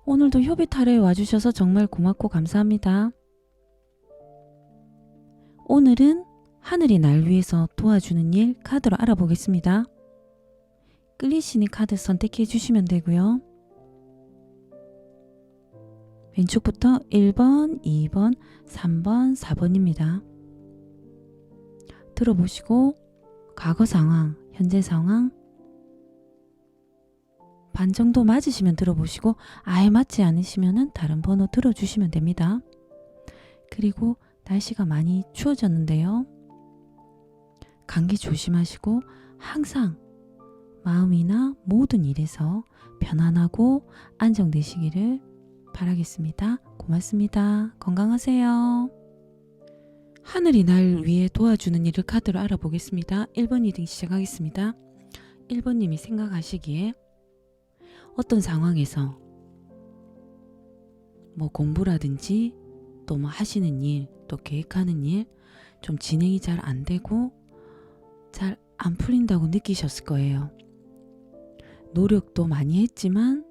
오늘도 협의탈에 와주셔서 정말 고맙고 감사합니다. 오늘은 하늘이 날 위해서 도와주는 일 카드로 알아보겠습니다. 끌리시는 카드 선택해 주시면 되고요. 왼쪽부터 1번, 2번, 3번, 4번입니다. 들어보시고 과거 상황, 현재 상황 반 정도 맞으시면 들어보시고 아예 맞지 않으시면 다른 번호 들어주시면 됩니다. 그리고 날씨가 많이 추워졌는데요. 감기 조심하시고 항상 마음이나 모든 일에서 편안하고 안정되시기를 바라겠습니다. 고맙습니다. 건강하세요. 하늘이 날 위해 도와주는 일을 카드로 알아보겠습니다. 1번 리딩 시작하겠습니다. 1번님이 생각하시기에 어떤 상황에서 뭐 공부라든지 또 뭐 하시는 일, 또 계획하는 일 좀 진행이 잘 안 되고 잘 안 풀린다고 느끼셨을 거예요. 노력도 많이 했지만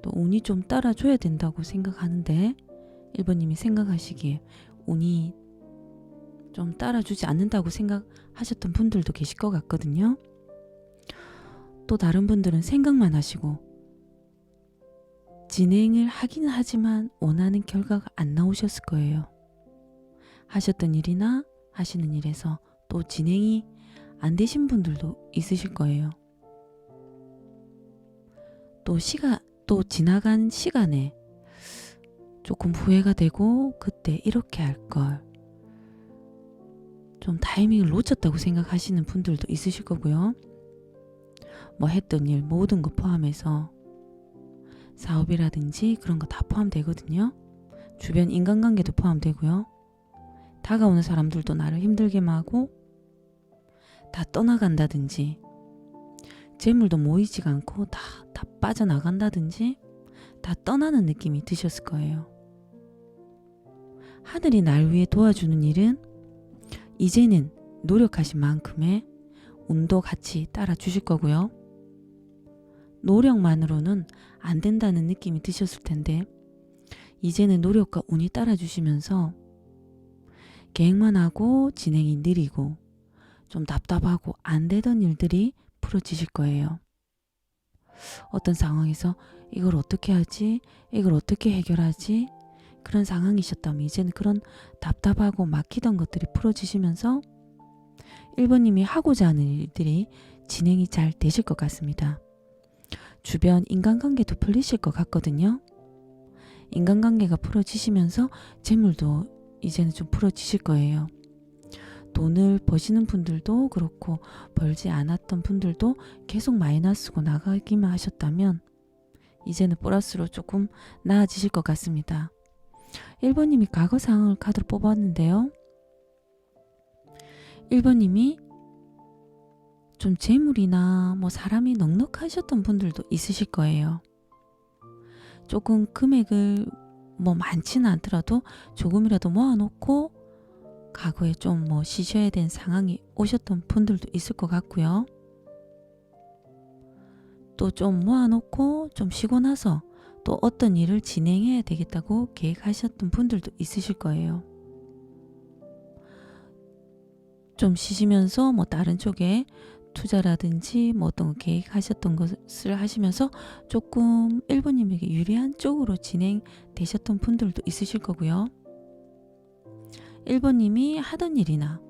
또 운이 좀 따라줘야 된다고 생각하는데 1번님이 생각하시기에 운이 좀 따라주지 않는다고 생각하셨던 분들도 계실 것 같거든요. 또 다른 분들은 생각만 하시고 진행을 하긴 하지만 원하는 결과가 안 나오셨을 거예요. 하셨던 일이나 하시는 일에서 또 진행이 안 되신 분들도 있으실 거예요. 또 지나간 시간에 조금 후회가 되고 그때 이렇게 할 걸 좀 타이밍을 놓쳤다고 생각하시는 분들도 있으실 거고요. 뭐 했던 일 모든 거 포함해서 사업이라든지 그런 거 다 포함되거든요. 주변 인간관계도 포함되고요. 다가오는 사람들도 나를 힘들게만 하고 다 떠나간다든지 재물도 모이지가 않고 다 빠져나간다든지 다 떠나는 느낌이 드셨을 거예요. 하늘이 날 위해 도와주는 일은 이제는 노력하신 만큼의 운도 같이 따라 주실 거고요. 노력만으로는 안 된다는 느낌이 드셨을 텐데 이제는 노력과 운이 따라 주시면서 계획만 하고 진행이 느리고 좀 답답하고 안 되던 일들이 풀어지실 거예요. 어떤 상황에서 이걸 어떻게 하지? 이걸 어떻게 해결하지? 그런 상황이셨다면 이제는 그런 답답하고 막히던 것들이 풀어지시면서 1번님이 하고자 하는 일들이 진행이 잘 되실 것 같습니다. 주변 인간관계도 풀리실 것 같거든요. 인간관계가 풀어지시면서 재물도 이제는 좀 풀어지실 거예요. 돈을 버시는 분들도 그렇고 벌지 않았던 분들도 계속 마이너스고 나가기만 하셨다면 이제는 플러스로 조금 나아지실 것 같습니다. 1번님이 과거 상황을 카드로 뽑았는데요. 1번님이 좀 재물이나 뭐 사람이 넉넉하셨던 분들도 있으실 거예요. 조금 금액을 뭐 많지는 않더라도 조금이라도 모아놓고 과거에 좀 뭐 쉬셔야 된 상황이 오셨던 분들도 있을 것 같고요. 또 좀 모아놓고 좀 쉬고 나서 또 어떤 일을 진행해야 되겠다고 계획하셨던 분들도 있으실 거예요. 좀 쉬시면서 뭐 다른 쪽에 투자라든지 뭐 어떤 계획하셨던 것을 하시면서 조금 1번님에게 유리한 쪽으로 진행되셨던 분들도 있으실 거고요. 1번님이 하던 일이나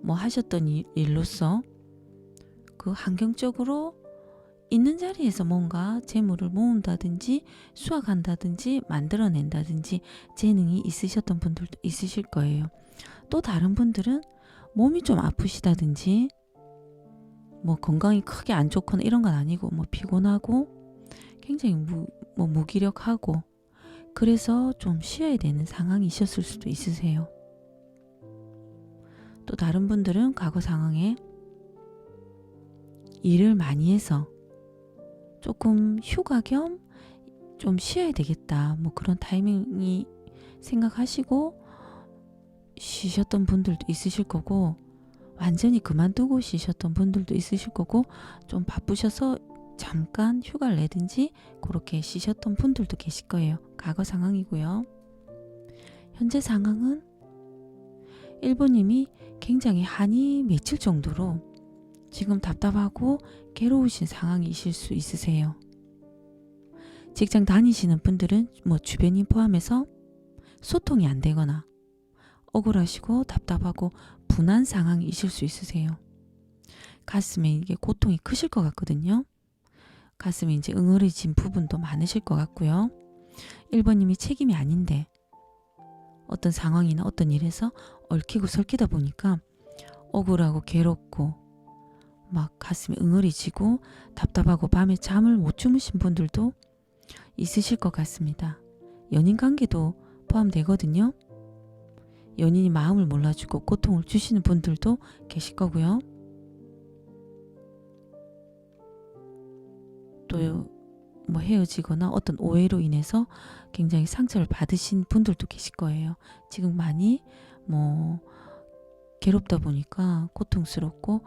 뭐 하셨던 일로서 그 환경적으로 있는 자리에서 뭔가 재물을 모은다든지 수확한다든지 만들어낸다든지 재능이 있으셨던 분들도 있으실 거예요. 또 다른 분들은 몸이 좀 아프시다든지 뭐 건강이 크게 안 좋거나 이런 건 아니고 뭐 피곤하고 굉장히 무기력하고 그래서 좀 쉬어야 되는 상황이셨을 수도 있으세요. 또 다른 분들은 과거 상황에 일을 많이 해서 조금 휴가 겸 좀 쉬어야 되겠다 뭐 그런 타이밍이 생각하시고 쉬셨던 분들도 있으실 거고 완전히 그만두고 쉬셨던 분들도 있으실 거고 좀 바쁘셔서 잠깐 휴가를 내든지 그렇게 쉬셨던 분들도 계실 거예요. 과거 상황이고요. 현재 상황은 1번님이 굉장히 한이 맺힐 정도로 지금 답답하고 괴로우신 상황이실 수 있으세요. 직장 다니시는 분들은 주변인 포함해서 소통이 안 되거나 억울하시고 답답하고 분한 상황이실 수 있으세요. 가슴에 이게 고통이 크실 것 같거든요. 가슴이 이제 응어리진 부분도 많으실 것 같고요. 1번님이 책임이 아닌데 어떤 상황이나 어떤 일에서 얽히고 설키다 보니까 억울하고 괴롭고 막 가슴이 응어리지고 답답하고 밤에 잠을 못 주무신 분들도 있으실 것 같습니다. 연인 관계도 포함되거든요. 연인이 마음을 몰라주고 고통을 주시는 분들도 계실 거고요. 또 헤어지거나 어떤 오해로 인해서 굉장히 상처를 받으신 분들도 계실 거예요. 지금 많이 괴롭다 보니까 고통스럽고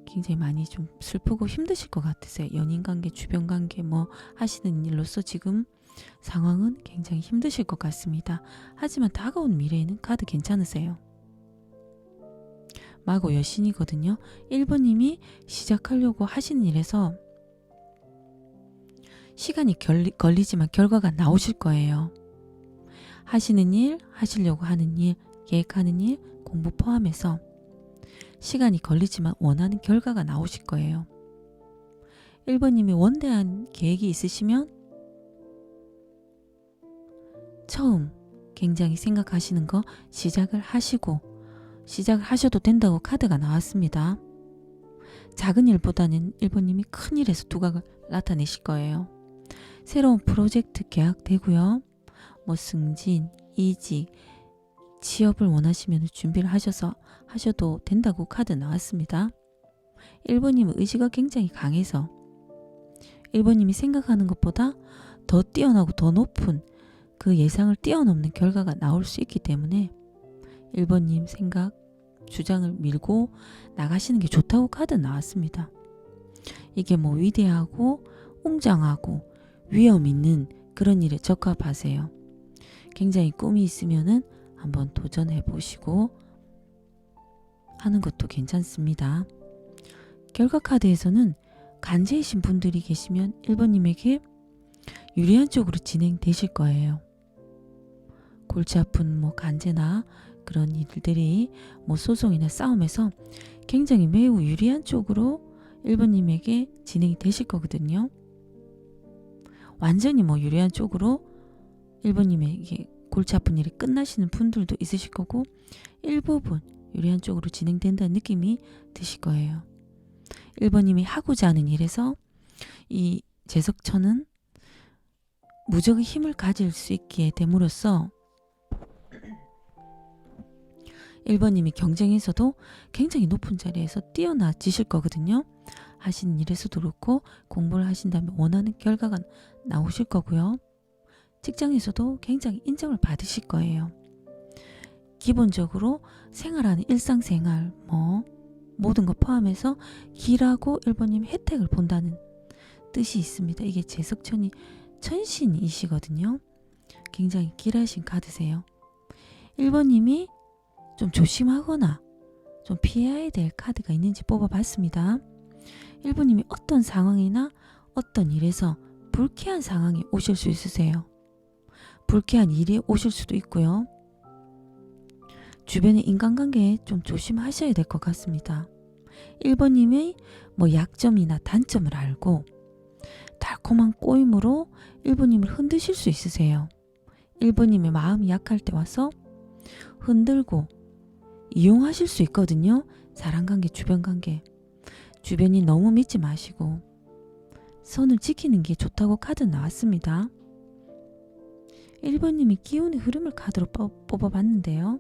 굉장히 많이 좀 슬프고 힘드실 것 같으세요. 연인관계, 주변관계 하시는 일로서 지금 상황은 굉장히 힘드실 것 같습니다. 하지만 다가온 미래에는 카드 괜찮으세요. 마고 여신이거든요. 1번님이 시작하려고 하시는 일에서 시간이 걸리지만 결과가 나오실 거예요. 하시는 일, 하시려고 하는 일, 계획하는 일, 공부 포함해서 시간이 걸리지만 원하는 결과가 나오실 거예요. 1번님이 원대한 계획이 있으시면 처음 굉장히 생각하시는 거 시작을 하셔도 된다고 카드가 나왔습니다. 작은 일보다는 1번님이 큰 일에서 두각을 나타내실 거예요. 새로운 프로젝트 계약되고요. 승진, 이직, 취업을 원하시면 준비를 하셔도 된다고 카드 나왔습니다. 1번님은 의지가 굉장히 강해서 1번님이 생각하는 것보다 더 뛰어나고 더 높은 그 예상을 뛰어넘는 결과가 나올 수 있기 때문에 1번님 생각, 주장을 밀고 나가시는 게 좋다고 카드 나왔습니다. 이게 위대하고 웅장하고 위험 있는 그런 일에 적합하세요. 굉장히 꿈이 있으면은 한번 도전해 보시고 하는 것도 괜찮습니다. 결과 카드에서는 간제이신 분들이 계시면 1번님에게 유리한 쪽으로 진행되실 거예요. 골치 아픈 간제나 그런 일들이 소송이나 싸움에서 굉장히 매우 유리한 쪽으로 1번님에게 진행이 되실 거거든요. 완전히 유리한 쪽으로 1번님에게 골치 아픈 일이 끝나시는 분들도 있으실 거고 일부분 유리한 쪽으로 진행된다는 느낌이 드실 거예요. 1번님이 하고자 하는 일에서 이 제석천은 무적의 힘을 가질 수 있게 됨으로써 1번님이 경쟁에서도 굉장히 높은 자리에서 뛰어나지실 거거든요. 하시는 일에서도 그렇고 공부를 하신다면 원하는 결과가 나오실 거고요. 직장에서도 굉장히 인정을 받으실 거예요. 기본적으로 생활하는 일상생활 모든 것 포함해서 길하고 1번님 혜택을 본다는 뜻이 있습니다. 이게 제석천이 천신이시거든요. 굉장히 길하신 카드세요. 1번님이 좀 조심하거나 좀 피해야 될 카드가 있는지 뽑아봤습니다. 1번님이 어떤 상황이나 어떤 일에서 불쾌한 상황이 오실 수 있으세요. 불쾌한 일이 오실 수도 있고요. 주변의 인간관계에 좀 조심하셔야 될 것 같습니다. 1번님의 약점이나 단점을 알고 달콤한 꼬임으로 1번님을 흔드실 수 있으세요. 1번님의 마음이 약할 때 와서 흔들고 이용하실 수 있거든요. 사람관계, 주변관계. 주변이 너무 믿지 마시고 선을 지키는 게 좋다고 카드 나왔습니다. 1번님이 기운의 흐름을 카드로 뽑아봤는데요.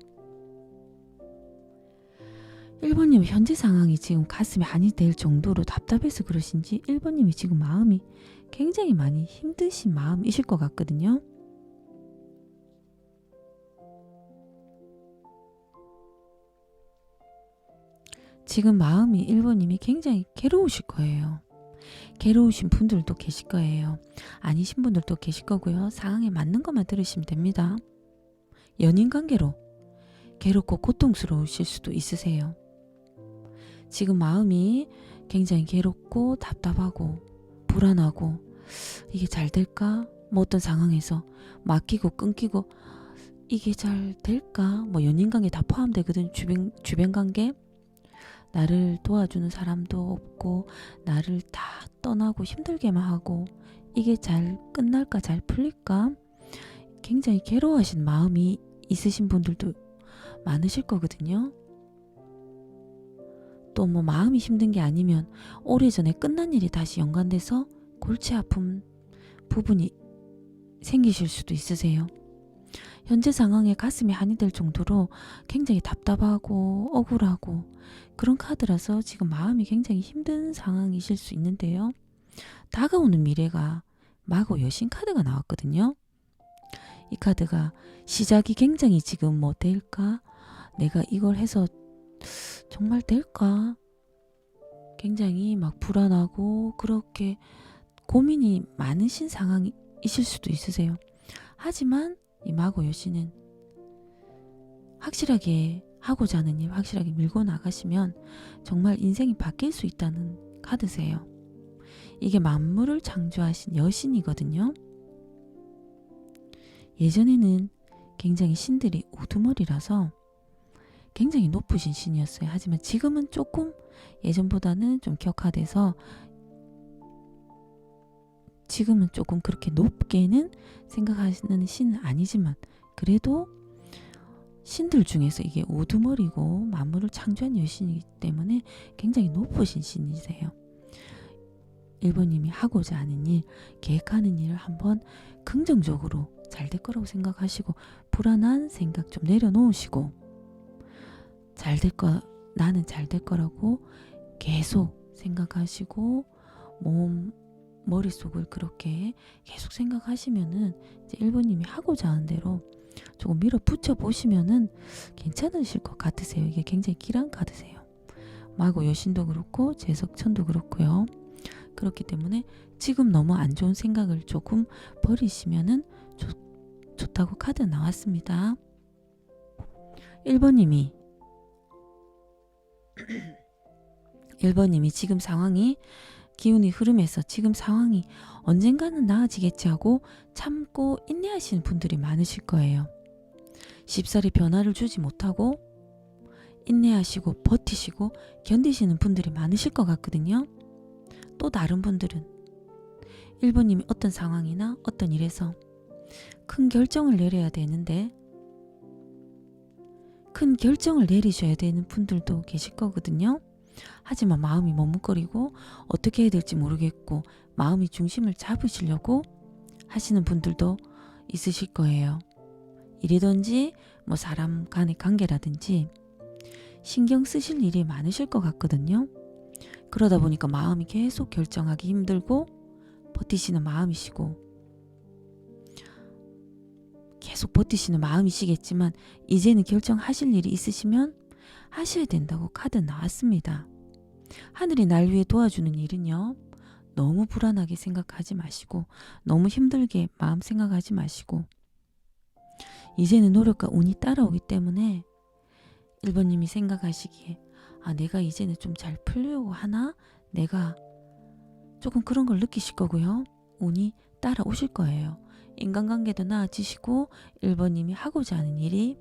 1번님 현재 상황이 지금 가슴이 한이 될 정도로 답답해서 그러신지 1번님이 지금 마음이 굉장히 많이 힘드신 마음이실 것 같거든요. 지금 마음이 1번님이 굉장히 괴로우실 거예요. 괴로우신 분들도 계실 거예요. 아니신 분들도 계실 거고요. 상황에 맞는 것만 들으시면 됩니다. 연인 관계로 괴롭고 고통스러우실 수도 있으세요. 지금 마음이 굉장히 괴롭고 답답하고 불안하고 이게 잘 될까? 뭐 어떤 상황에서 막히고 끊기고 이게 잘 될까? 뭐 연인 관계 다 포함되거든. 주변 관계 나를 도와주는 사람도 없고 나를 다 떠나고 힘들게만 하고 이게 잘 끝날까? 잘 풀릴까? 굉장히 괴로워하신 마음이 있으신 분들도 많으실 거거든요. 또 뭐 마음이 힘든 게 아니면 오래전에 끝난 일이 다시 연관돼서 골치 아픈 부분이 생기실 수도 있으세요. 현재 상황에 가슴이 한이 될 정도로 굉장히 답답하고 억울하고 그런 카드라서 지금 마음이 굉장히 힘든 상황이실 수 있는데요. 다가오는 미래가 마고 여신 카드가 나왔거든요. 이 카드가 시작이 굉장히 지금 뭐 될까? 내가 이걸 해서 정말 될까? 굉장히 막 불안하고 그렇게 고민이 많으신 상황이실 수도 있으세요. 하지만 이 마고 여신은 확실하게 하고자 하는 일 확실하게 밀고 나가시면 정말 인생이 바뀔 수 있다는 카드세요. 이게 만물을 창조하신 여신이거든요. 예전에는 굉장히 신들이 우두머리라서 굉장히 높으신 신이었어요. 하지만 지금은 조금 예전보다는 좀 격화돼서 지금은 조금 그렇게 높게는 생각하시는 신은 아니지만 그래도 신들 중에서 이게 우두머리고 만물을 창조한 여신이기 때문에 굉장히 높으신 신이세요. 1번님이 하고자 하는 일, 계획하는 일을 한번 긍정적으로 잘 될 거라고 생각하시고 불안한 생각 좀 내려놓으시고 나는 잘 될 거라고 계속 생각하시고 머릿속을 그렇게 계속 생각하시면은 이제 1번님이 하고자 하는 대로 조금 밀어붙여 보시면은 괜찮으실 것 같으세요. 이게 굉장히 길한 카드세요. 마고 여신도 그렇고 제석천도 그렇고요. 그렇기 때문에 지금 너무 안 좋은 생각을 조금 버리시면은 좋다고 카드 나왔습니다. 1번님이 지금 상황이 기운이 흐름에서 지금 상황이 언젠가는 나아지겠지 하고 참고 인내하시는 분들이 많으실 거예요. 쉽사리 변화를 주지 못하고 인내하시고 버티시고 견디시는 분들이 많으실 것 같거든요. 또 다른 분들은 1번님이 어떤 상황이나 어떤 일에서 큰 결정을 내려야 되는데 큰 결정을 내리셔야 되는 분들도 계실 거거든요. 하지만 마음이 머뭇거리고 어떻게 해야 될지 모르겠고 마음이 중심을 잡으시려고 하시는 분들도 있으실 거예요. 일이든지 뭐 사람 간의 관계라든지 신경 쓰실 일이 많으실 것 같거든요. 그러다 보니까 마음이 계속 결정하기 힘들고 버티시는 마음이시고 계속 버티시는 마음이시겠지만 이제는 결정하실 일이 있으시면 하셔야 된다고 카드 나왔습니다. 하늘이 날 위해 도와주는 일은요. 너무 불안하게 생각하지 마시고 너무 힘들게 마음 생각하지 마시고 이제는 노력과 운이 따라오기 때문에 1번님이 생각하시기에 내가 이제는 좀 잘 풀려고 하나? 내가 조금 그런 걸 느끼실 거고요. 운이 따라오실 거예요. 인간관계도 나아지시고 1번님이 하고자 하는 일이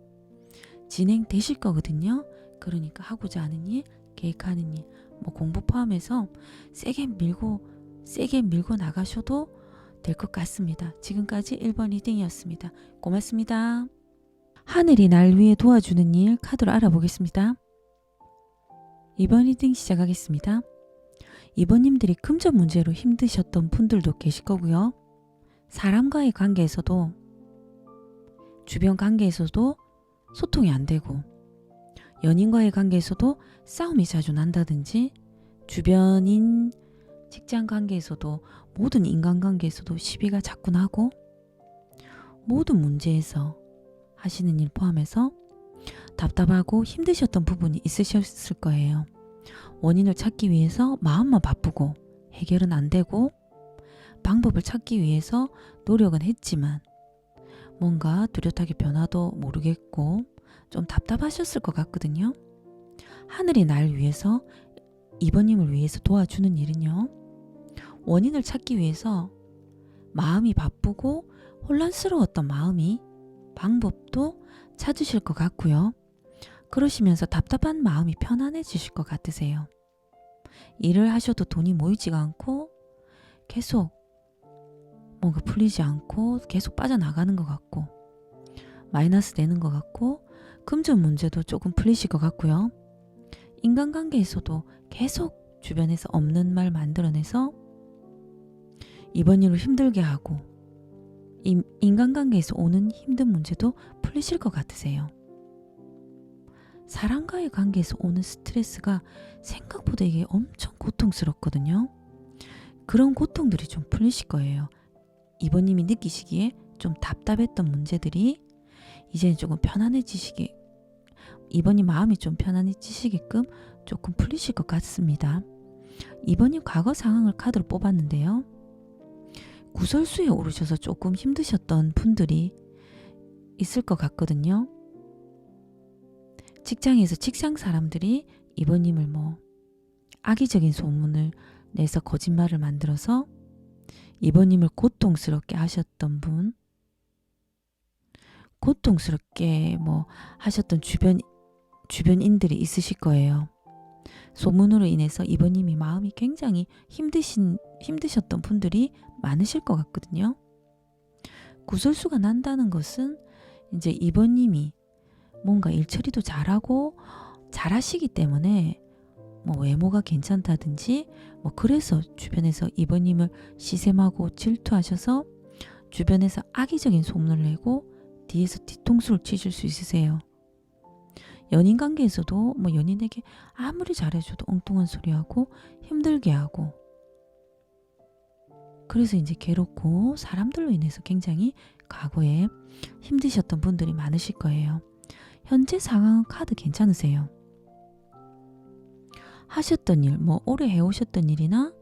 진행되실 거거든요. 그러니까 하고자 하는 일, 계획하는 일, 뭐 공부 포함해서 세게 밀고 나가셔도 될 것 같습니다. 지금까지 1번 리딩이었습니다. 고맙습니다. 하늘이 날 위해 도와주는 일 카드로 알아보겠습니다. 2번 리딩 시작하겠습니다. 2번님들이 금전 문제로 힘드셨던 분들도 계실 거고요. 사람과의 관계에서도 주변 관계에서도 소통이 안 되고 연인과의 관계에서도 싸움이 자주 난다든지 주변인 직장 관계에서도 모든 인간관계에서도 시비가 자꾸 나고 모든 문제에서 하시는 일 포함해서 답답하고 힘드셨던 부분이 있으셨을 거예요. 원인을 찾기 위해서 마음만 바쁘고 해결은 안 되고 방법을 찾기 위해서 노력은 했지만 뭔가 뚜렷하게 변화도 모르겠고 좀 답답하셨을 것 같거든요. 하늘이 날 위해서 이번님을 위해서 도와주는 일은요. 원인을 찾기 위해서 마음이 바쁘고 혼란스러웠던 마음이 방법도 찾으실 것 같고요. 그러시면서 답답한 마음이 편안해지실 것 같으세요. 일을 하셔도 돈이 모이지가 않고 계속 뭔가 풀리지 않고 계속 빠져나가는 것 같고 마이너스 되는 것 같고 금전 문제도 조금 풀리실 것 같고요. 인간관계에서도 계속 주변에서 없는 말 만들어내서 이번 일로 힘들게 하고 인간관계에서 오는 힘든 문제도 풀리실 것 같으세요. 사람과의 관계에서 오는 스트레스가 생각보다 이게 엄청 고통스럽거든요. 그런 고통들이 좀 풀리실 거예요. 이번님이 느끼시기에 좀 답답했던 문제들이 이제는 조금 편안해지시게 이번님 마음이 좀 편안해지시게끔 조금 풀리실 것 같습니다. 이번님 과거 상황을 카드로 뽑았는데요. 구설수에 오르셔서 조금 힘드셨던 분들이 있을 것 같거든요. 직장에서 직장 사람들이 이번님을 악의적인 소문을 내서 거짓말을 만들어서 이번님을 고통스럽게 하셨던 분, 고통스럽게 하셨던 주변인들이 있으실 거예요. 소문으로 인해서 이번님이 마음이 굉장히 힘드셨던 분들이 많으실 것 같거든요. 구설수가 난다는 것은 이제 이번님이 뭔가 일 처리도 잘하고 잘하시기 때문에 외모가 괜찮다든지 그래서 주변에서 이번님을 시샘하고 질투하셔서 주변에서 악의적인 소문을 내고 뒤에서 뒤통수를 치실 수 있으세요. 연인 관계에서도 연인에게 아무리 잘해줘도 엉뚱한 소리하고 힘들게 하고 그래서 이제 괴롭고 사람들로 인해서 굉장히 과거에 힘드셨던 분들이 많으실 거예요. 현재 상황은 카드 괜찮으세요. 하셨던 일, 오래 해오셨던 일이나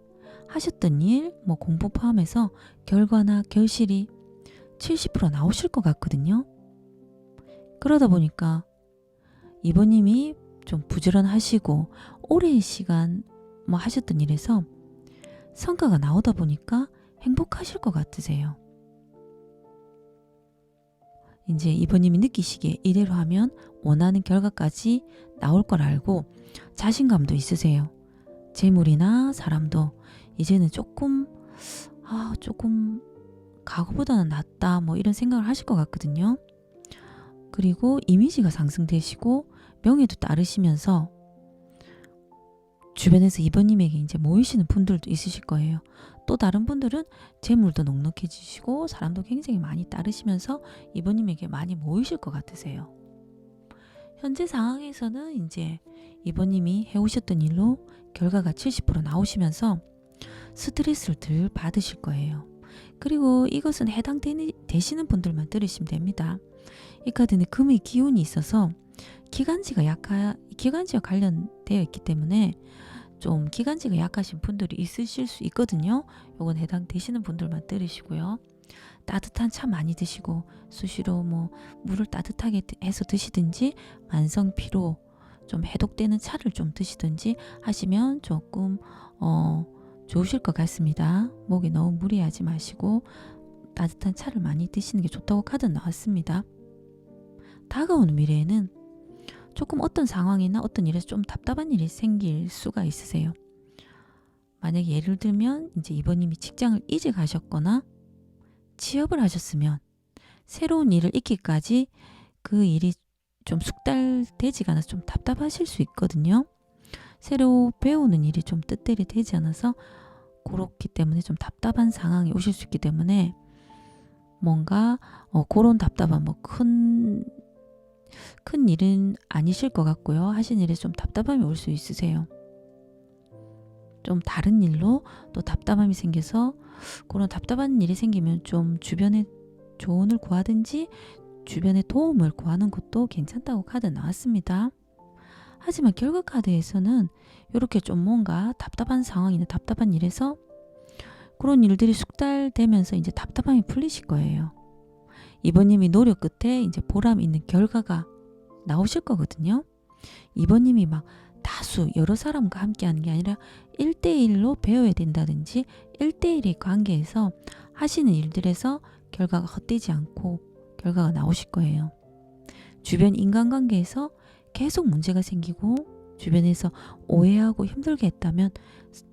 하셨던 일, 공부 포함해서 결과나 결실이 70% 나오실 것 같거든요. 그러다 보니까 이번님이 좀 부지런하시고 오랜 시간 하셨던 일에서 성과가 나오다 보니까 행복하실 것 같으세요. 이제 이번님이 느끼시기에 이대로 하면 원하는 결과까지 나올 걸 알고 자신감도 있으세요. 재물이나 사람도 이제는 조금 과거보다는 낫다 이런 생각을 하실 것 같거든요. 그리고 이미지가 상승되시고 명예도 따르시면서 주변에서 이번님에게 이제 모이시는 분들도 있으실 거예요. 또 다른 분들은 재물도 넉넉해지시고 사람도 굉장히 많이 따르시면서 이번님에게 많이 모이실 것 같으세요. 현재 상황에서는 이제 이번님이 해오셨던 일로 결과가 70% 나오시면서 스트레스를 덜 받으실 거예요. 그리고 이것은 해당되시는 분들만 들으시면 됩니다. 이 카드는 금의 기운이 있어서 기관지가 관련되어 있기 때문에 좀 기관지가 약하신 분들이 있으실 수 있거든요. 요건 해당되시는 분들만 들으시고요. 따뜻한 차 많이 드시고 수시로 물을 따뜻하게 해서 드시든지 만성 피로 좀 해독되는 차를 좀 드시든지 하시면 조금 좋으실 것 같습니다. 목에 너무 무리하지 마시고 따뜻한 차를 많이 드시는 게 좋다고 카드 나왔습니다. 다가오는 미래에는 조금 어떤 상황이나 어떤 일에서 좀 답답한 일이 생길 수가 있으세요. 만약에 예를 들면 이제 이번님이 직장을 이직하셨거나 취업을 하셨으면 새로운 일을 익히기까지 그 일이 좀 숙달되지가 않아서 좀 답답하실 수 있거든요. 새로 배우는 일이 좀 뜻대로 되지 않아서 그렇기 때문에 좀 답답한 상황이 오실 수 있기 때문에 뭔가 그런 답답한 큰 일은 아니실 것 같고요. 하신 일에 좀 답답함이 올 수 있으세요. 좀 다른 일로 또 답답함이 생겨서 그런 답답한 일이 생기면 좀 주변에 조언을 구하든지 주변에 도움을 구하는 것도 괜찮다고 카드 나왔습니다. 하지만 결과 카드에서는 이렇게 좀 뭔가 답답한 상황이나 답답한 일에서 그런 일들이 숙달되면서 이제 답답함이 풀리실 거예요. 이번님이 노력 끝에 이제 보람 있는 결과가 나오실 거거든요. 이번님이 막 다수 여러 사람과 함께 하는 게 아니라 1대1로 배워야 된다든지 1대1의 관계에서 하시는 일들에서 결과가 헛되지 않고 결과가 나오실 거예요. 주변 인간관계에서 계속 문제가 생기고 주변에서 오해하고 힘들게 했다면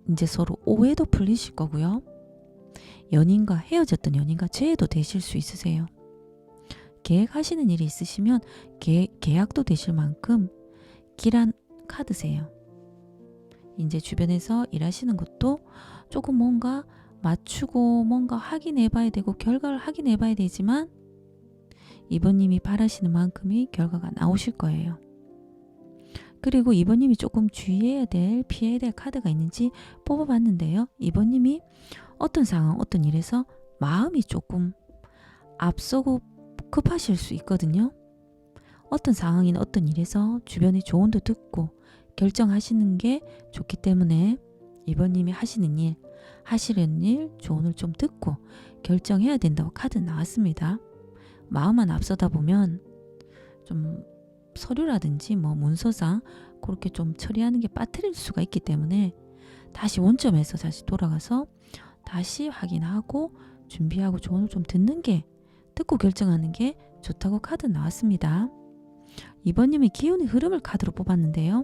이제 서로 오해도 풀리실 거고요. 연인과 헤어졌던 연인과 재회도 되실 수 있으세요. 계획하시는 일이 있으시면 계약도 되실 만큼 길한 카드세요. 이제 주변에서 일하시는 것도 조금 뭔가 맞추고 뭔가 확인해 봐야 되고 결과를 확인해 봐야 되지만 이번님이 바라시는 만큼의 결과가 나오실 거예요. 그리고 이번님이 조금 주의해야 될, 피해야 될 카드가 있는지 뽑아봤는데요. 이번님이 어떤 상황, 어떤 일에서 마음이 조금 앞서고 급하실 수 있거든요. 어떤 상황이나 어떤 일에서 주변의 조언도 듣고 결정하시는 게 좋기 때문에 이번님이 하시는 일, 하시려는 일, 조언을 좀 듣고 결정해야 된다고 카드 나왔습니다. 마음만 앞서다 보면 좀 서류라든지 뭐 문서상 그렇게 좀 처리하는 게 빠뜨릴 수가 있기 때문에 다시 원점에서 다시 돌아가서 다시 확인하고 준비하고 조언을 좀 듣고 결정하는 게 좋다고 카드 나왔습니다. 이번님이 기운의 흐름을 카드로 뽑았는데요.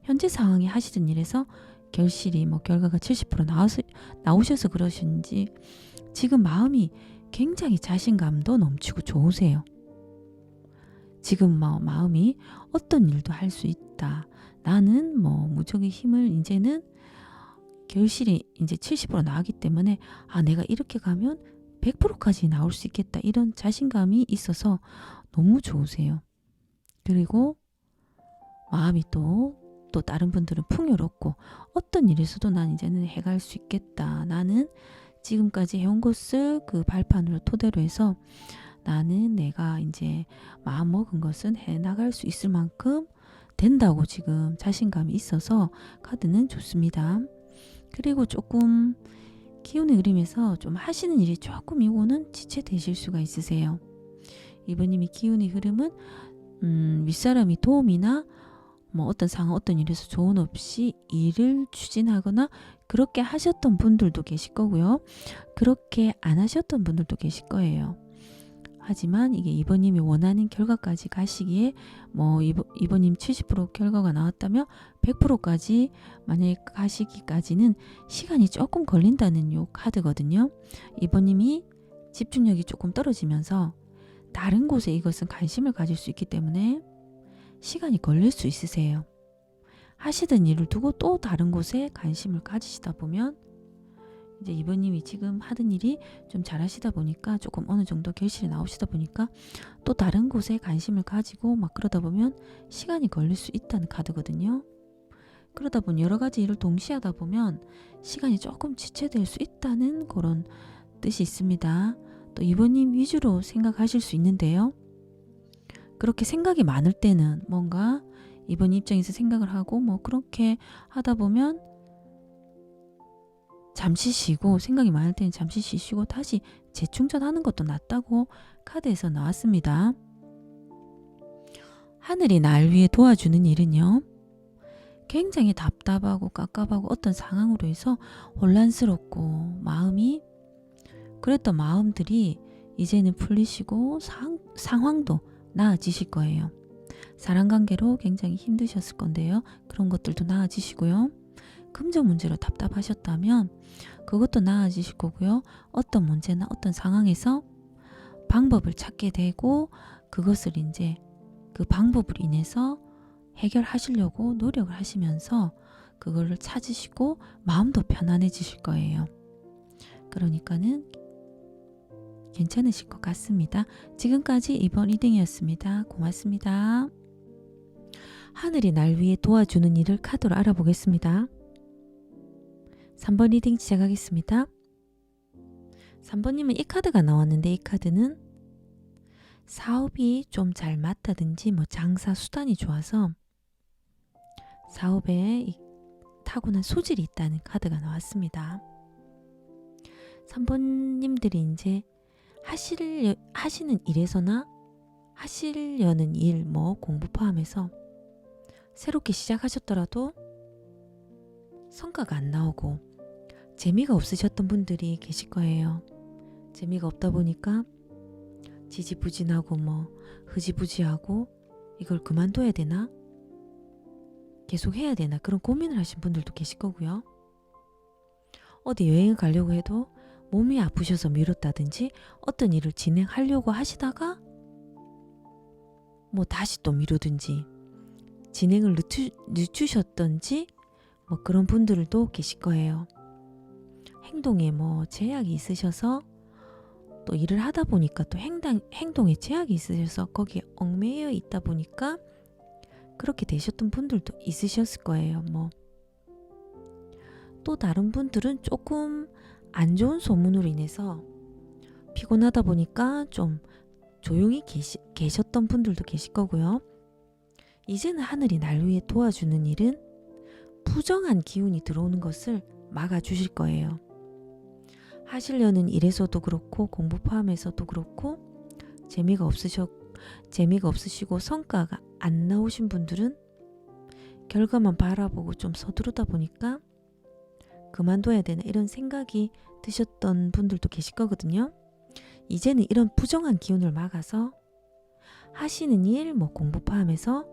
현재 상황이 하시던 일에서 결실이 결과가 70% 나오셔서 그러신지 지금 마음이 굉장히 자신감도 넘치고 좋으세요. 지금 마음이 어떤 일도 할 수 있다. 나는 무적의 힘을 이제는 결실이 이제 70% 나오기 때문에 내가 이렇게 가면 100%까지 나올 수 있겠다. 이런 자신감이 있어서 너무 좋으세요. 그리고 마음이 또 다른 분들은 풍요롭고 어떤 일에서도 난 이제는 해갈 수 있겠다. 나는 지금까지 해온 것을 그 발판으로 토대로 해서 나는 내가 이제 마음 먹은 것은 해나갈 수 있을 만큼 된다고 지금 자신감이 있어서 카드는 좋습니다. 그리고 조금 기운의 흐름에서 좀 하시는 일이 조금 이거는 지체되실 수가 있으세요. 이번님이 기운의 흐름은 윗사람이 도움이나 어떤 상황 어떤 일에서 조언 없이 일을 추진하거나 그렇게 하셨던 분들도 계실 거고요. 그렇게 안 하셨던 분들도 계실 거예요. 하지만 이게 이번님이 원하는 결과까지 가시기에 이번님 70% 결과가 나왔다면 100%까지 만약에 가시기까지는 시간이 조금 걸린다는 요 카드거든요. 이번님이 집중력이 조금 떨어지면서 다른 곳에 이것은 관심을 가질 수 있기 때문에 시간이 걸릴 수 있으세요. 하시던 일을 두고 또 다른 곳에 관심을 가지시다 보면 이제 이번님이 지금 하던 일이 좀 잘하시다 보니까 조금 어느 정도 결실이 나오시다 보니까 또 다른 곳에 관심을 가지고 그러다 보면 시간이 걸릴 수 있다는 카드거든요. 그러다 보니 여러 가지 일을 동시에 하다 보면 시간이 조금 지체될 수 있다는 그런 뜻이 있습니다. 또 이번님 위주로 생각하실 수 있는데요. 그렇게 생각이 많을 때는 뭔가 이번 입장에서 생각을 하고 그렇게 하다 보면 잠시 쉬고 생각이 많을 때는 잠시 쉬시고 다시 재충전하는 것도 낫다고 카드에서 나왔습니다. 하늘이 날 위해 도와주는 일은요. 굉장히 답답하고 깝깝하고 어떤 상황으로 해서 혼란스럽고 마음이 그랬던 마음들이 이제는 풀리시고 상황도 나아지실 거예요. 사랑관계로 굉장히 힘드셨을 건데요. 그런 것들도 나아지시고요. 금전 문제로 답답하셨다면 그것도 나아지실 거고요. 어떤 문제나 어떤 상황에서 방법을 찾게 되고 그것을 이제 그 방법으로 인해서 해결하시려고 노력을 하시면서 그거를 찾으시고 마음도 편안해지실 거예요. 그러니까는 괜찮으실 것 같습니다. 지금까지 이번 리딩이었습니다. 고맙습니다. 하늘이 날 위해 도와주는 일을 카드로 알아보겠습니다. 3번 리딩 시작하겠습니다. 3번님은 이 카드가 나왔는데 이 카드는 사업이 좀 잘 맞다든지 장사 수단이 좋아서 사업에 타고난 소질이 있다는 카드가 나왔습니다. 3번님들이 이제 하시는 일에서나 하시려는 일, 뭐 공부 포함해서 새롭게 시작하셨더라도 성과가 안 나오고 재미가 없으셨던 분들이 계실 거예요. 재미가 없다 보니까 지지부진하고 뭐 흐지부지하고 이걸 그만둬야 되나? 계속 해야 되나? 그런 고민을 하신 분들도 계실 거고요. 어디 여행을 가려고 해도 몸이 아프셔서 미뤘다든지 어떤 일을 진행하려고 하시다가 뭐 다시 또 미루든지 진행을 늦추셨던지 뭐 그런 분들도 계실 거예요. 행동에 뭐 제약이 있으셔서 또 일을 하다 보니까 또 행동에 제약이 있으셔서 거기에 얽매여 있다 보니까 그렇게 되셨던 분들도 있으셨을 거예요. 뭐 또 다른 분들은 조금 안 좋은 소문으로 인해서 피곤하다 보니까 좀 조용히 계셨던 분들도 계실 거고요. 이제는 하늘이 날 위해 도와주는 일은 부정한 기운이 들어오는 것을 막아주실 거예요. 하시려는 일에서도 그렇고 공부 포함해서도 그렇고 재미가 없으시고 성과가 안 나오신 분들은 결과만 바라보고 좀 서두르다 보니까 그만둬야 되나 이런 생각이 드셨던 분들도 계실 거거든요. 이제는 이런 부정한 기운을 막아서 하시는 일, 뭐 공부 포함해서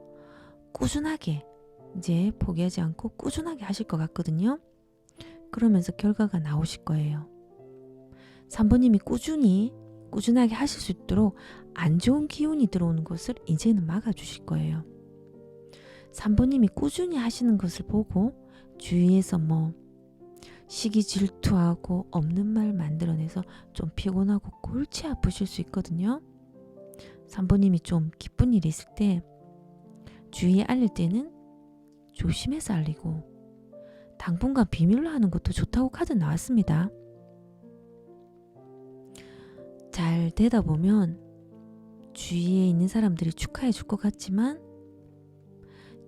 꾸준하게 이제 포기하지 않고 꾸준하게 하실 것 같거든요. 그러면서 결과가 나오실 거예요. 3번님이 꾸준하게 하실 수 있도록 안 좋은 기운이 들어오는 것을 이제는 막아주실 거예요. 3번님이 꾸준히 하시는 것을 보고 주위에서 뭐 시기 질투하고 없는 말 만들어내서 좀 피곤하고 골치 아프실 수 있거든요. 3번님이 좀 기쁜 일이 있을 때 주위에 알릴 때는 조심해서 알리고 당분간 비밀로 하는 것도 좋다고 카드 나왔습니다. 잘 되다 보면 주위에 있는 사람들이 축하해 줄 것 같지만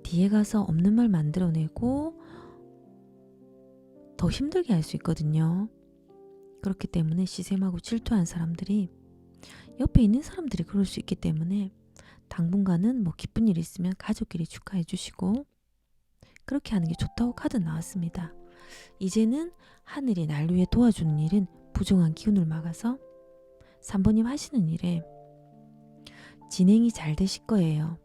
뒤에 가서 없는 말 만들어내고 더 힘들게 할 수 있거든요. 그렇기 때문에 시샘하고 질투한 사람들이 옆에 있는 사람들이 그럴 수 있기 때문에 당분간은 뭐 기쁜 일이 있으면 가족끼리 축하해 주시고 그렇게 하는 게 좋다고 카드 나왔습니다. 이제는 하늘이 날 위해 도와주는 일은 부정한 기운을 막아서 3번님 하시는 일에 진행이 잘 되실 거예요.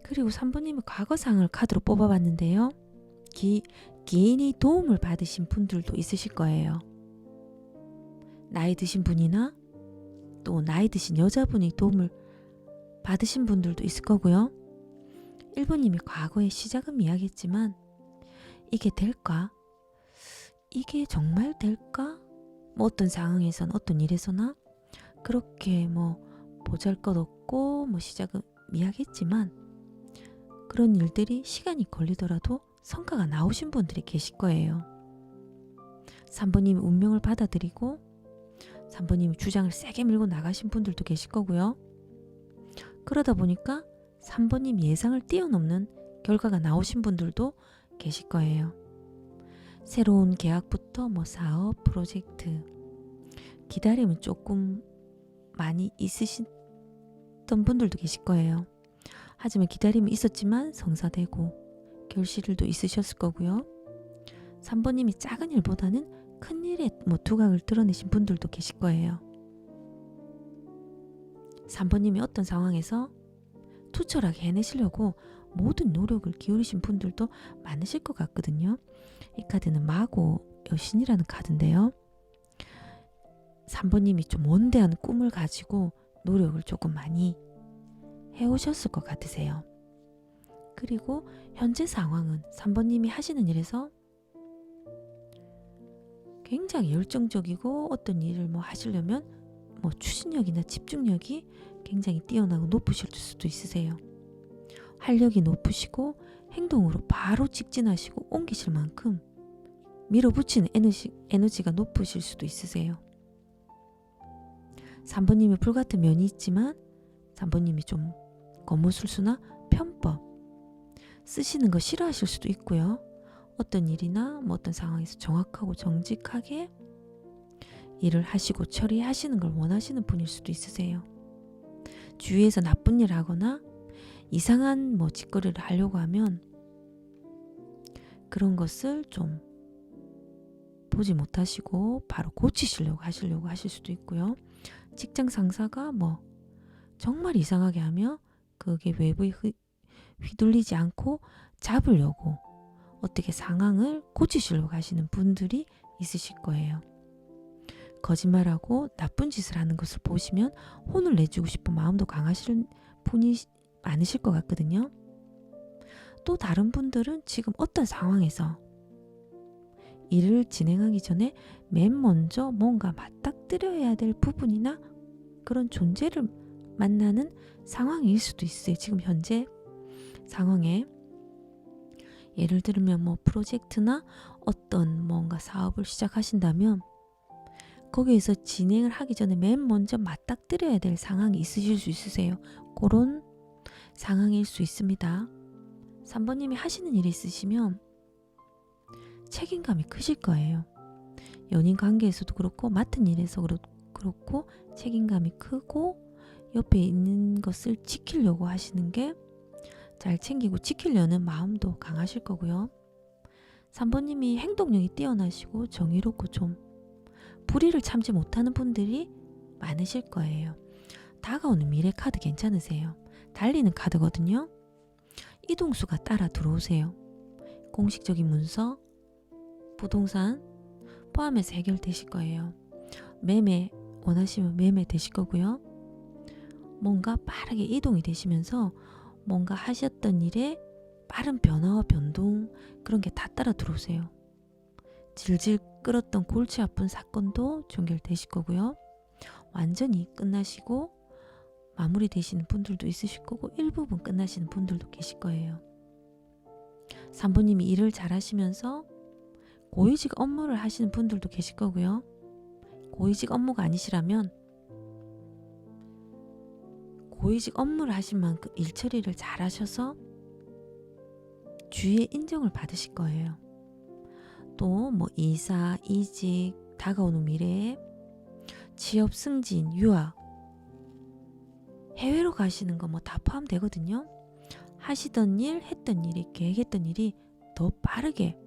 그리고 3번님은 과거상을 카드로 뽑아봤는데요. 기인이 도움을 받으신 분들도 있으실 거예요. 나이 드신 분이나 또 나이 드신 여자분이 도움을 받으신 분들도 있을 거고요. 1번님이 과거에 시작은 미약했지만 이게 될까? 이게 정말 될까? 뭐 어떤 상황에선 어떤 일에서나 그렇게 뭐 보잘것없고 뭐 시작은 미약했지만 그런 일들이 시간이 걸리더라도 성과가 나오신 분들이 계실 거예요. 3번님이 운명을 받아들이고 3번님이 주장을 세게 밀고 나가신 분들도 계실 거고요. 그러다 보니까 3번님 예상을 뛰어넘는 결과가 나오신 분들도 계실 거예요. 새로운 계약부터 뭐 사업, 프로젝트 기다림은 조금 많이 있으셨던 분들도 계실 거예요. 하지만 기다림이 있었지만 성사되고 결실도 있으셨을 거고요. 3번님이 작은 일보다는 큰 일에 뭐 두각을 드러내신 분들도 계실 거예요. 3번님이 어떤 상황에서 투철하게 해내시려고 모든 노력을 기울이신 분들도 많으실 것 같거든요. 이 카드는 마고 여신이라는 카드인데요. 3번님이 좀 원대한 꿈을 가지고 노력을 조금 많이 해오셨을 것 같으세요. 그리고 현재 상황은 3번님이 하시는 일에서 굉장히 열정적이고 어떤 일을 뭐 하시려면 뭐 추진력이나 집중력이 굉장히 뛰어나고 높으실 수도 있으세요. 활력이 높으시고 행동으로 바로 직진하시고 옮기실 만큼 밀어붙이는 에너지가 높으실 수도 있으세요. 3번님이 불같은 면이 있지만 3번님이 좀 거무술수나 편법 쓰시는 거 싫어하실 수도 있고요. 어떤 일이나 뭐 어떤 상황에서 정확하고 정직하게 일을 하시고 처리하시는 걸 원하시는 분일 수도 있으세요. 주위에서 나쁜 일을 하거나 이상한 뭐 짓거리를 하려고 하면 그런 것을 좀 보지 못하시고 바로 고치시려고 하실 수도 있고요. 직장 상사가 뭐 정말 이상하게 하며 그게 외부에 휘둘리지 않고 잡으려고 어떻게 상황을 고치시려고 하시는 분들이 있으실 거예요. 거짓말하고 나쁜 짓을 하는 것을 보시면 혼을 내주고 싶은 마음도 강하실 분이 많으실 것 같거든요. 또 다른 분들은 지금 어떤 상황에서 일을 진행하기 전에 맨 먼저 뭔가 맞닥뜨려야 될 부분이나 그런 존재를 만나는 상황일 수도 있어요. 지금 현재 상황에 예를 들면 뭐 프로젝트나 어떤 뭔가 사업을 시작하신다면 거기에서 진행을 하기 전에 맨 먼저 맞닥뜨려야 될 상황이 있으실 수 있으세요. 그런 상황일 수 있습니다. 3번님이 하시는 일이 있으시면 책임감이 크실 거예요. 연인 관계에서도 그렇고 맡은 일에서 그렇고 책임감이 크고 옆에 있는 것을 지키려고 하시는 게 잘 챙기고 지키려는 마음도 강하실 거고요. 3번님이 행동력이 뛰어나시고 정의롭고 좀 불의를 참지 못하는 분들이 많으실 거예요. 다가오는 미래 카드 괜찮으세요? 달리는 카드거든요. 이동수가 따라 들어오세요. 공식적인 문서, 부동산 포함해서 해결되실 거예요. 매매 원하시면 매매 되실 거고요. 뭔가 빠르게 이동이 되시면서 뭔가 하셨던 일에 빠른 변화와 변동 그런 게 다 따라 들어오세요. 질질 끌었던 골치 아픈 사건도 종결되실 거고요. 완전히 끝나시고 마무리 되시는 분들도 있으실 거고 일부분 끝나시는 분들도 계실 거예요. 3번님이 일을 잘 하시면서 고위직 업무를 하시는 분들도 계실 거고요. 고위직 업무가 아니시라면 고위직 업무를 하신 만큼 일 처리를 잘 하셔서 주위의 인정을 받으실 거예요. 또 뭐 이사, 이직, 다가오는 미래에 취업 승진, 유학, 해외로 가시는 거 뭐 다 포함되거든요. 하시던 일, 했던 일이, 계획했던 일이 더 빠르게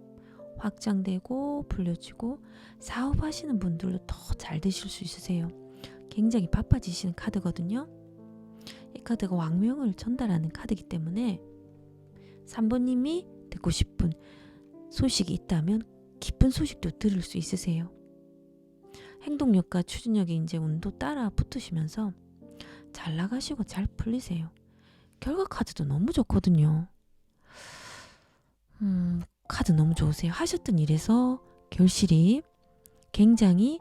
확장되고 불려지고 사업하시는 분들도 더 잘 되실 수 있으세요. 굉장히 바빠지시는 카드거든요. 이 카드가 왕명을 전달하는 카드이기 때문에 3번님이 듣고 싶은 소식이 있다면 기쁜 소식도 들을 수 있으세요. 행동력과 추진력의 이제 운도 따라 붙으시면서 잘 나가시고 잘 풀리세요. 결과 카드도 너무 좋거든요. 카드 너무 좋으세요. 하셨던 일에서 결실이 굉장히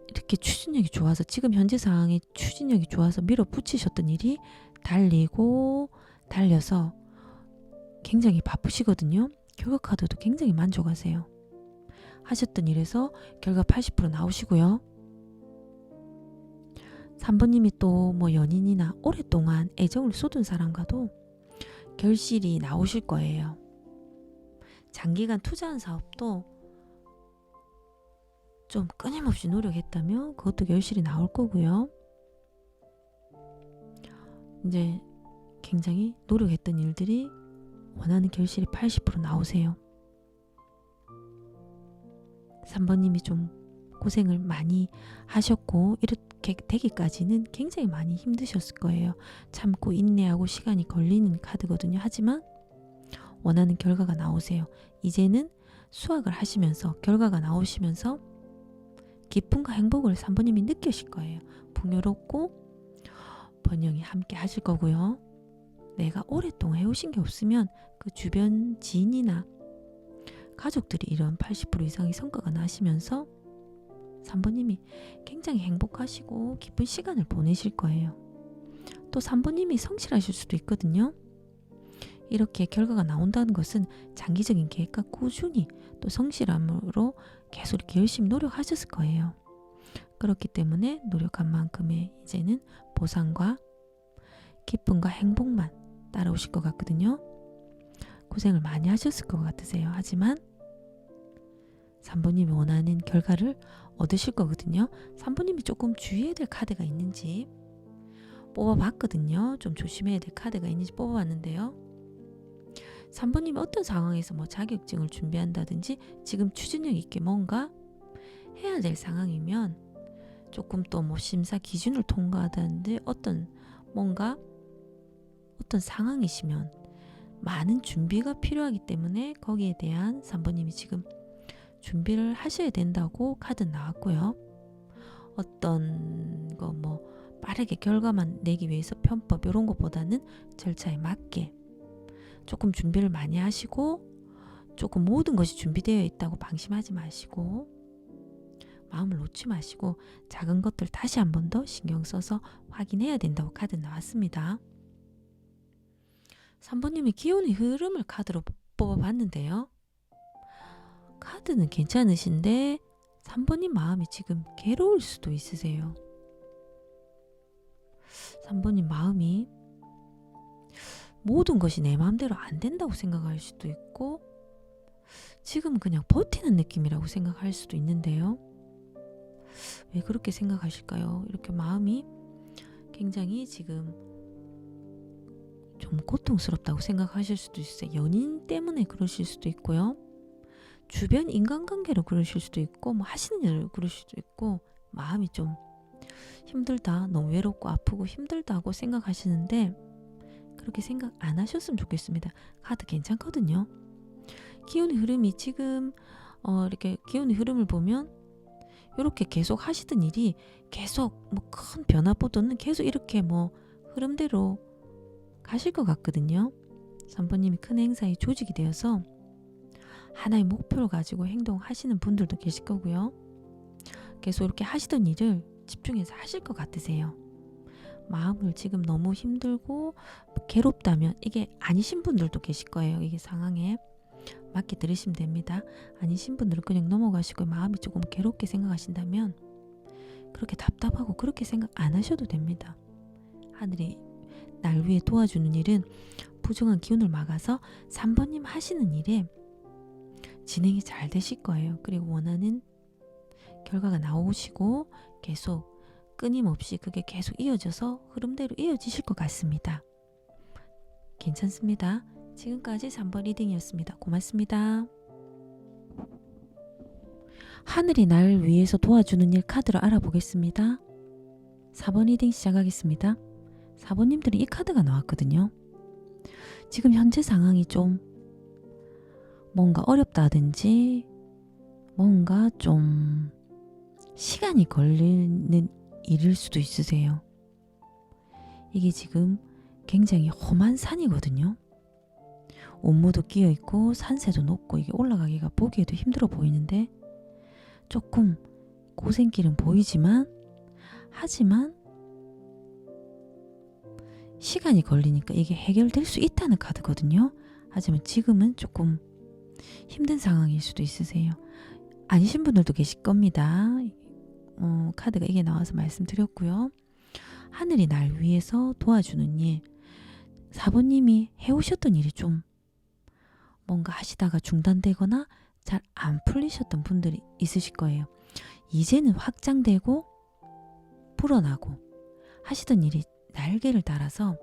이렇게 추진력이 좋아서 지금 현재 상황에 추진력이 좋아서 밀어붙이셨던 일이 달리고 달려서 굉장히 바쁘시거든요. 결과 카드도 굉장히 만족하세요. 하셨던 일에서 결과 80% 나오시고요. 3번님이 또 뭐 연인이나 오랫동안 애정을 쏟은 사람과도 결실이 나오실 거예요. 장기간 투자한 사업도 좀 끊임없이 노력했다면 그것도 결실이 나올 거고요. 이제 굉장히 노력했던 일들이 원하는 결실이 80% 나오세요. 3번님이 좀 고생을 많이 하셨고 이렇게 되기까지는 굉장히 많이 힘드셨을 거예요. 참고 인내하고 시간이 걸리는 카드거든요. 하지만 원하는 결과가 나오세요. 이제는 수확을 하시면서 결과가 나오시면서 기쁨과 행복을 3번님이 느끼실 거예요. 풍요롭고 번영이 함께 하실 거고요. 내가 오랫동안 해오신 게 없으면 그 주변 지인이나 가족들이 이런 80% 이상의 성과가 나시면서 3번님이 굉장히 행복하시고 기쁜 시간을 보내실 거예요. 또 3번님이 성실하실 수도 있거든요. 이렇게 결과가 나온다는 것은 장기적인 계획과 꾸준히 또 성실함으로 계속 이렇게 열심히 노력하셨을 거예요. 그렇기 때문에 노력한 만큼의 이제는 보상과 기쁨과 행복만 따라오실 것 같거든요. 고생을 많이 하셨을 것 같으세요. 하지만 3번님이 원하는 결과를 얻으실 거거든요. 3번님이 조금 주의해야 될 카드가 있는지 뽑아봤거든요. 좀 조심해야 될 카드가 있는지 뽑아봤는데요. 3번님이 어떤 상황에서 뭐 자격증을 준비한다든지 지금 추진력 있게 뭔가 해야 될 상황이면 조금 또 뭐 심사 기준을 통과하다든지 어떤 상황이시면 많은 준비가 필요하기 때문에 거기에 대한 3번님이 지금 준비를 하셔야 된다고 카드 나왔고요. 어떤 거 뭐 빠르게 결과만 내기 위해서 편법 이런 것보다는 절차에 맞게 조금 준비를 많이 하시고 조금 모든 것이 준비되어 있다고 방심하지 마시고 마음을 놓지 마시고 작은 것들 다시 한 번 더 신경 써서 확인해야 된다고 카드 나왔습니다. 3번님이 기운의 흐름을 카드로 뽑아봤는데요. 카드는 괜찮으신데 3번님 마음이 지금 괴로울 수도 있으세요. 3번님 마음이 모든 것이 내 마음대로 안 된다고 생각할 수도 있고 지금 그냥 버티는 느낌이라고 생각할 수도 있는데요. 왜 그렇게 생각하실까요? 이렇게 마음이 굉장히 지금 좀 고통스럽다고 생각하실 수도 있어요. 연인 때문에 그러실 수도 있고요. 주변 인간관계로 그러실 수도 있고 뭐 하시는 일로 그러실 수도 있고 마음이 좀 힘들다, 너무 외롭고 아프고 힘들다고 생각하시는데 그렇게 생각 안 하셨으면 좋겠습니다. 카드 괜찮거든요. 기운의 흐름이 지금 이렇게 기운의 흐름을 보면 이렇게 계속 하시던 일이 계속 뭐 큰 변화보다는 계속 이렇게 뭐 흐름대로 가실 것 같거든요. 3번님이 큰 행사에 조직이 되어서 하나의 목표를 가지고 행동하시는 분들도 계실 거고요. 계속 이렇게 하시던 일을 집중해서 하실 것 같으세요. 마음을 지금 너무 힘들고 괴롭다면 이게 아니신 분들도 계실 거예요. 이게 상황에 맞게 들으시면 됩니다. 아니신 분들은 그냥 넘어가시고 마음이 조금 괴롭게 생각하신다면 그렇게 답답하고 그렇게 생각 안 하셔도 됩니다. 하늘이 날 위해 도와주는 일은 부정한 기운을 막아서 3번님 하시는 일에 진행이 잘 되실 거예요. 그리고 원하는 결과가 나오시고 계속 끊임없이 그게 계속 이어져서 흐름대로 이어지실 것 같습니다. 괜찮습니다. 지금까지 3번 리딩이었습니다. 고맙습니다. 하늘이 날 위해서 도와주는 일 카드로 알아보겠습니다. 4번 리딩 시작하겠습니다. 4번님들이 이 카드가 나왔거든요. 지금 현재 상황이 좀 뭔가 어렵다든지 뭔가 좀 시간이 걸리는 일일 수도 있으세요. 이게 지금 굉장히 험한 산이거든요. 온무도 끼어있고 산세도 높고 이게 올라가기가 보기에도 힘들어 보이는데 조금 고생길은 보이지만 하지만 시간이 걸리니까 이게 해결될 수 있다는 카드거든요. 하지만 지금은 조금 힘든 상황일 수도 있으세요. 아니신 분들도 계실 겁니다. 카드가 이게 나와서 말씀드렸고요. 하늘이 날 위해서 도와주는 일 4번님이 해오셨던 일이 좀 뭔가 하시다가 중단되거나 잘 안 풀리셨던 분들이 있으실 거예요. 이제는 확장되고 불어나고 하시던 일이 날개를 달아서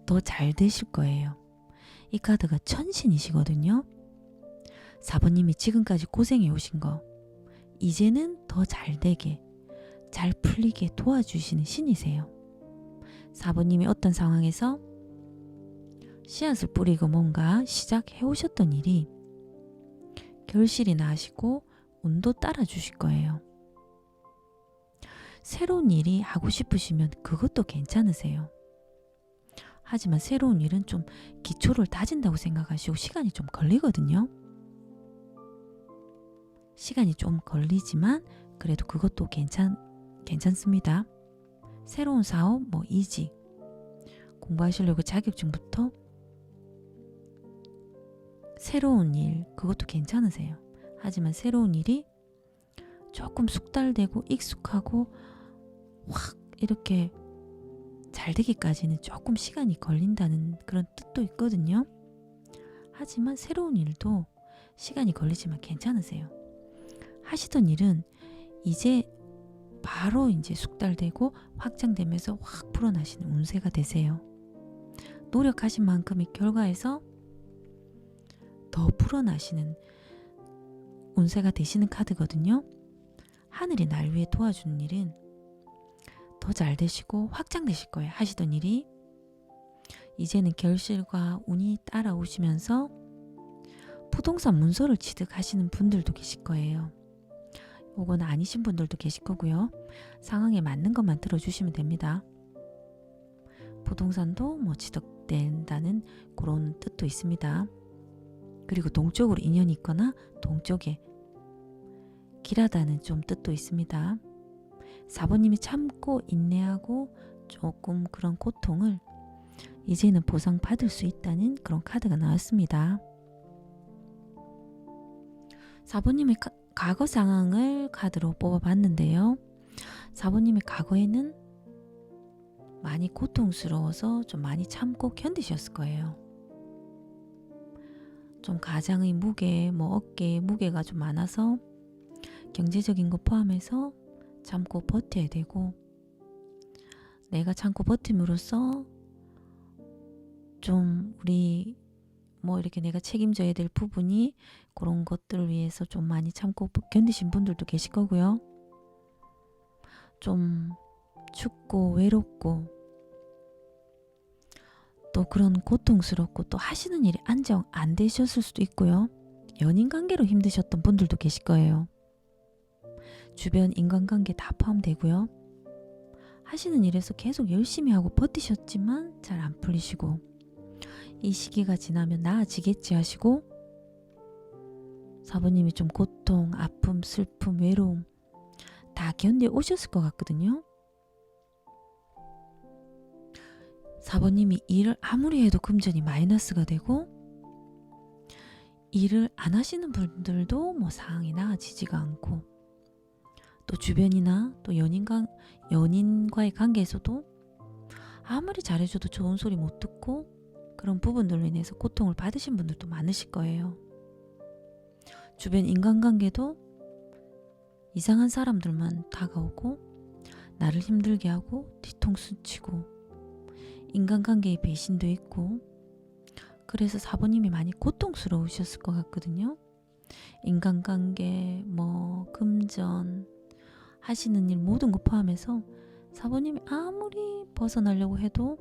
더 잘 되실 거예요. 이 카드가 천신이시거든요. 4번님이 지금까지 고생해 오신 거 이제는 더 잘 되게 잘 풀리게 도와주시는 신이세요. 4번님이 어떤 상황에서 씨앗을 뿌리고 뭔가 시작해 오셨던 일이 결실이 나시고 운도 따라 주실 거예요. 새로운 일이 하고 싶으시면 그것도 괜찮으세요. 하지만 새로운 일은 좀 기초를 다진다고 생각하시고 시간이 좀 걸리거든요. 시간이 좀 걸리지만 그래도 그것도 괜찮습니다. 새로운 사업, 뭐 이직, 공부하시려고 자격증부터 새로운 일, 그것도 괜찮으세요. 하지만 새로운 일이 조금 숙달되고 익숙하고 확 이렇게 잘 되기까지는 조금 시간이 걸린다는 그런 뜻도 있거든요. 하지만 새로운 일도 시간이 걸리지만 괜찮으세요. 하시던 일은 이제 바로 이제 숙달되고 확장되면서 확 불어나시는 운세가 되세요. 노력하신 만큼의 결과에서 더 불어나시는 운세가 되시는 카드거든요. 하늘이 날 위해 도와주는 일은 더 잘 되시고 확장되실 거예요. 하시던 일이 이제는 결실과 운이 따라오시면서 부동산 문서를 취득하시는 분들도 계실 거예요. 요건 아니신 분들도 계실 거고요. 상황에 맞는 것만 들어주시면 됩니다. 부동산도 뭐 취득된다는 그런 뜻도 있습니다. 그리고 동쪽으로 인연이 있거나 동쪽에 길하다는 좀 뜻도 있습니다. 4번님이 참고 인내하고 조금 그런 고통을 이제는 보상받을 수 있다는 그런 카드가 나왔습니다. 4번님의 과거 상황을 카드로 뽑아봤는데요. 4번님의 과거에는 많이 고통스러워서 좀 많이 참고 견디셨을 거예요. 좀 가장의 무게, 어깨에 무게가 좀 많아서 경제적인 거 포함해서 참고 버텨야 되고, 내가 참고 버팀으로써 좀 우리 이렇게 내가 책임져야 될 부분이 그런 것들을 위해서 좀 많이 참고 견디신 분들도 계실 거고요. 좀 춥고 외롭고 또 그런 고통스럽고 또 하시는 일이 안정 안 되셨을 수도 있고요. 연인 관계로 힘드셨던 분들도 계실 거예요. 주변 인간관계 다 포함되고요. 하시는 일에서 계속 열심히 하고 버티셨지만 잘 안 풀리시고, 이 시기가 지나면 나아지겠지 하시고 4번님이 좀 고통, 아픔, 슬픔, 외로움 다 견뎌 오셨을 것 같거든요. 4번님이 일을 아무리 해도 금전이 마이너스가 되고, 일을 안 하시는 분들도 상황이 나아지지가 않고, 또 주변이나 또 연인과의 관계에서도 아무리 잘해줘도 좋은 소리 못 듣고 그런 부분들로 인해서 고통을 받으신 분들도 많으실 거예요. 주변 인간관계도 이상한 사람들만 다가오고 나를 힘들게 하고 뒤통수 치고 인간관계에 배신도 있고, 그래서 4번님이 많이 고통스러우셨을 것 같거든요. 인간관계, 금전, 하시는 일 모든 거 포함해서 4번님이 아무리 벗어나려고 해도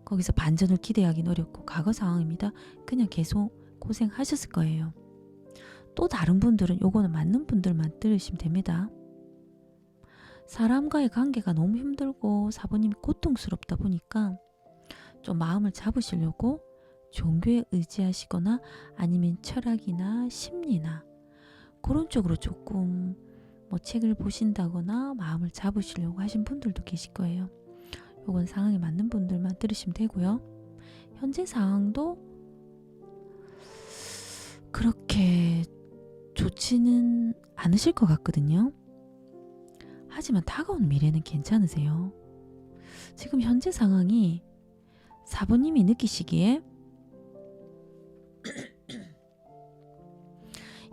거기서 반전을 기대하기는 어렵고 과거 상황입니다. 그냥 계속 고생하셨을 거예요. 또 다른 분들은 요거는 맞는 분들만 들으시면 됩니다. 사람과의 관계가 너무 힘들고 4번님이 고통스럽다 보니까 좀 마음을 잡으시려고 종교에 의지하시거나 아니면 철학이나 심리나 그런 쪽으로 조금 책을 보신다거나 마음을 잡으시려고 하신 분들도 계실 거예요. 요건 상황에 맞는 분들만 들으시면 되고요. 현재 상황도 그렇게 좋지는 않으실 것 같거든요. 하지만 다가오는 미래는 괜찮으세요. 지금 현재 상황이 4번님이 느끼시기에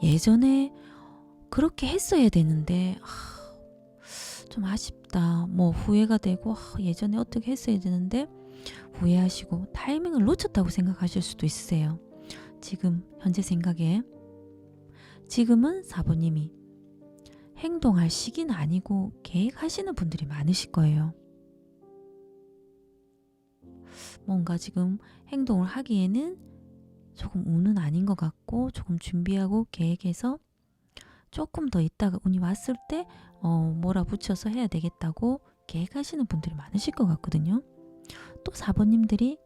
예전에 그렇게 했어야 되는데 좀 아쉽다, 후회가 되고 예전에 어떻게 했어야 되는데 후회하시고 타이밍을 놓쳤다고 생각하실 수도 있으세요. 지금 현재 생각에 지금은 4번님이 행동할 시기는 아니고 계획하시는 분들이 많으실 거예요. 뭔가 지금 행동을 하기에는 조금 운은 아닌 것 같고, 조금 준비하고 계획해서 조금 더 있다가 운이 왔을 때 몰아붙여서 해야 되겠다고 계획하시는 분들이 많으실 것 같거든요. 또 4번님들이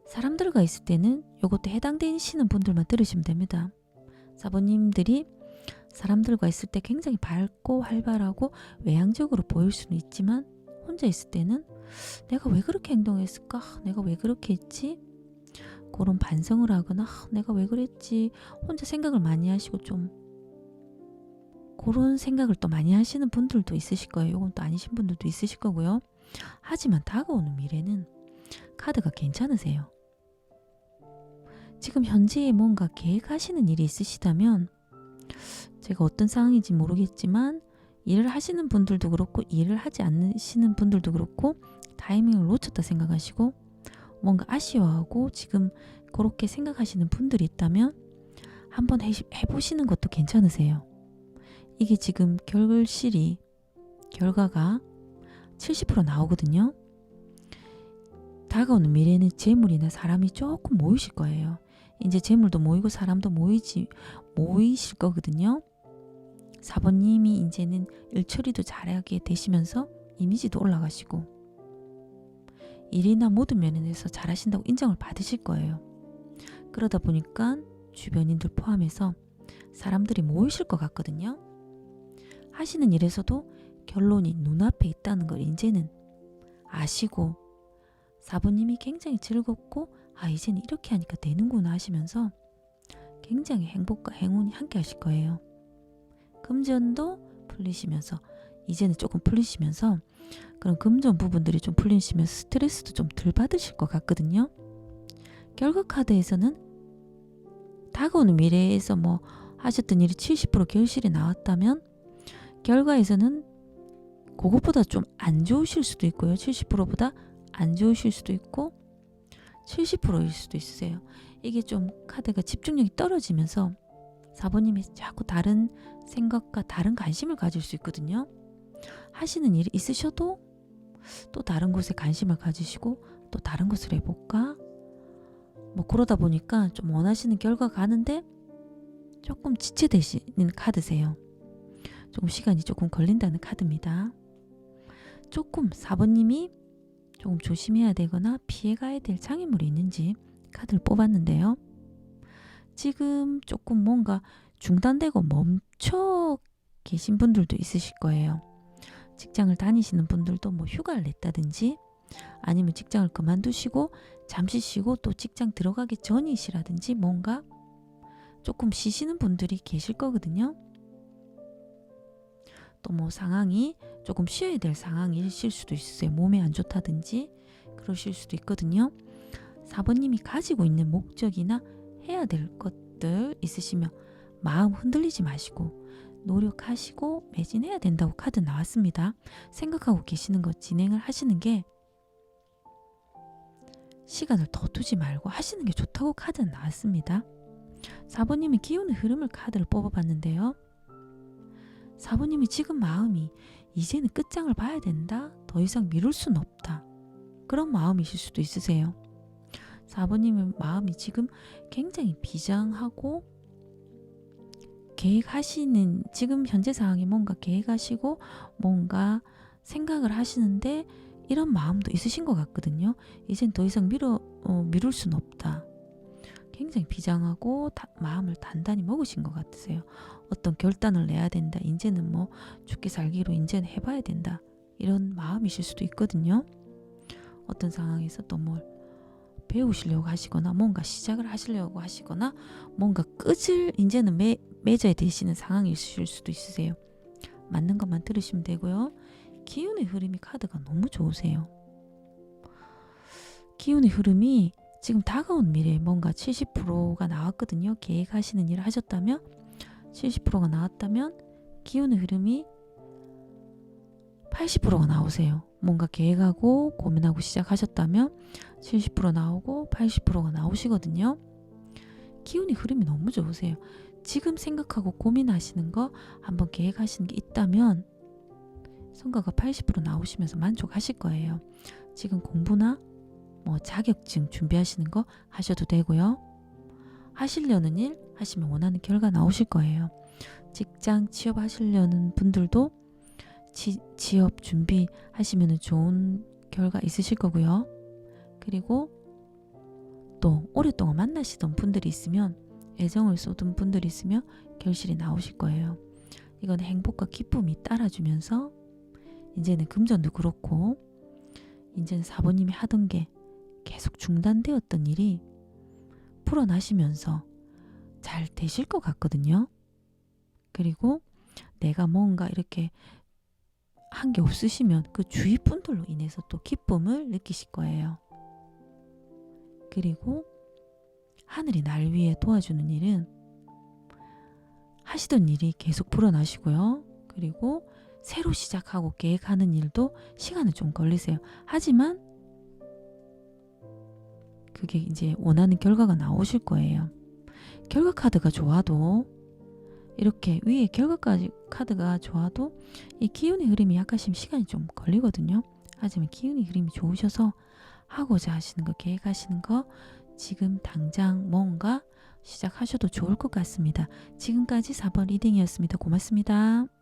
사람들과 있을 때는 이것도 해당되시는 분들만 들으시면 됩니다. 4번님들이 사람들과 있을 때 굉장히 밝고 활발하고 외향적으로 보일 수는 있지만 혼자 있을 때는 내가 왜 그렇게 행동했을까? 내가 왜 그렇게 했지? 그런 반성을 하거나 내가 왜 그랬지? 혼자 생각을 많이 하시고 좀 그런 생각을 또 많이 하시는 분들도 있으실 거예요. 이건 또 아니신 분들도 있으실 거고요. 하지만 다가오는 미래는 카드가 괜찮으세요. 지금 현재에 뭔가 계획하시는 일이 있으시다면 제가 어떤 상황인지 모르겠지만 일을 하시는 분들도 그렇고 일을 하지 않으시는 분들도 그렇고 타이밍을 놓쳤다 생각하시고 뭔가 아쉬워하고 지금 그렇게 생각하시는 분들이 있다면 한번 해보시는 것도 괜찮으세요. 이게 지금 결과가 70% 나오거든요. 다가오는 미래에는 재물이나 사람이 조금 모이실 거예요. 이제 재물도 모이고 사람도 모이실 거거든요. 4번님이 이제는 일 처리도 잘하게 되시면서 이미지도 올라가시고 일이나 모든 면에서 잘하신다고 인정을 받으실 거예요. 그러다 보니까 주변인들 포함해서 사람들이 모이실 것 같거든요. 하시는 일에서도 결론이 눈앞에 있다는 걸 이제는 아시고 4번님이 굉장히 즐겁고 이제는 이렇게 하니까 되는구나 하시면서 굉장히 행복과 행운이 함께 하실 거예요. 금전도 풀리시면서 이제는 조금 풀리시면서 그런 금전 부분들이 좀 풀리시면서 스트레스도 좀 덜 받으실 것 같거든요. 결과 카드에서는 다가오는 미래에서 뭐 하셨던 일이 70% 결실이 나왔다면 결과에서는 그것보다 좀 안 좋으실 수도 있고요. 70%보다 안 좋으실 수도 있고 70%일 수도 있으세요. 이게 좀 카드가 집중력이 떨어지면서 4번님이 자꾸 다른 생각과 다른 관심을 가질 수 있거든요. 하시는 일이 있으셔도 또 다른 곳에 관심을 가지시고 또 다른 것을 해볼까? 뭐 그러다 보니까 좀 원하시는 결과가 가는데 조금 지체되시는 카드세요. 조금 시간이 조금 걸린다는 카드입니다. 조금 4번님이 조금 조심해야 되거나 피해가야 될 장애물이 있는지 카드를 뽑았는데요. 지금 조금 뭔가 중단되고 멈춰 계신 분들도 있으실 거예요. 직장을 다니시는 분들도 뭐 휴가를 냈다든지 아니면 직장을 그만두시고 잠시 쉬고 또 직장 들어가기 전이시라든지 뭔가 조금 쉬시는 분들이 계실 거거든요. 또 뭐 상황이 조금 쉬어야 될 상황이실 수도 있으세요. 몸에 안 좋다든지 그러실 수도 있거든요. 4번님이 가지고 있는 목적이나 해야 될 것들 있으시면 마음 흔들리지 마시고 노력하시고 매진해야 된다고 카드 나왔습니다. 생각하고 계시는 것 진행을 하시는 게 시간을 더 두지 말고 하시는 게 좋다고 카드 나왔습니다. 4번님이 기운의 흐름을 카드를 뽑아봤는데요. 4번님이 지금 마음이 이제는 끝장을 봐야 된다. 더 이상 미룰 수는 없다. 그런 마음이실 수도 있으세요. 4번님의 마음이 지금 굉장히 비장하고 계획하시는 지금 현재 상황이 뭔가 계획하시고 뭔가 생각을 하시는데 이런 마음도 있으신 것 같거든요. 이젠 더 이상 미룰 수는 없다. 굉장히 비장하고 마음을 단단히 먹으신 것 같으세요. 어떤 결단을 내야 된다. 이제는 뭐 죽기 살기로 이제는 해봐야 된다. 이런 마음이실 수도 있거든요. 어떤 상황에서 또 뭘 배우시려고 하시거나 뭔가 시작을 하시려고 하시거나 뭔가 끝을 이제는 맺어야 되시는 상황이실 수도 있으세요. 맞는 것만 들으시면 되고요. 기운의 흐름이 카드가 너무 좋으세요. 기운의 흐름이 지금 다가온 미래에 뭔가 70%가 나왔거든요. 계획하시는 일을 하셨다면 70%가 나왔다면 기운의 흐름이 80%가 나오세요. 뭔가 계획하고 고민하고 시작하셨다면 70% 나오고 80%가 나오시거든요. 기운의 흐름이 너무 좋으세요. 지금 생각하고 고민하시는 거 한번 계획하시는 게 있다면 성과가 80% 나오시면서 만족하실 거예요. 지금 공부나 뭐 자격증 준비하시는 거 하셔도 되고요. 하시려는 일 하시면 원하는 결과 나오실 거예요. 직장 취업하시려는 분들도 취업 준비하시면 좋은 결과 있으실 거고요. 그리고 또 오랫동안 만나시던 분들이 있으면 애정을 쏟은 분들이 있으면 결실이 나오실 거예요. 이건 행복과 기쁨이 따라주면서 이제는 금전도 그렇고 이제는 4번님이 하던 게 계속 중단되었던 일이 풀어나시면서 잘 되실 것 같거든요. 그리고 내가 뭔가 이렇게 한 게 없으시면 그 주위 분들로 인해서 또 기쁨을 느끼실 거예요. 그리고 하늘이 날 위해 도와주는 일은 하시던 일이 계속 불어나시고요. 그리고 새로 시작하고 계획하는 일도 시간은 좀 걸리세요. 하지만 그게 이제 원하는 결과가 나오실 거예요. 결과 카드가 좋아도 이렇게 위에 결과 카드가 좋아도 이 기운의 흐름이 약간씩 시간이 좀 걸리거든요. 하지만 기운의 흐름이 좋으셔서 하고자 하시는 거, 계획하시는 거 지금 당장 뭔가 시작하셔도 좋을 것 같습니다. 지금까지 4번 리딩이었습니다. 고맙습니다.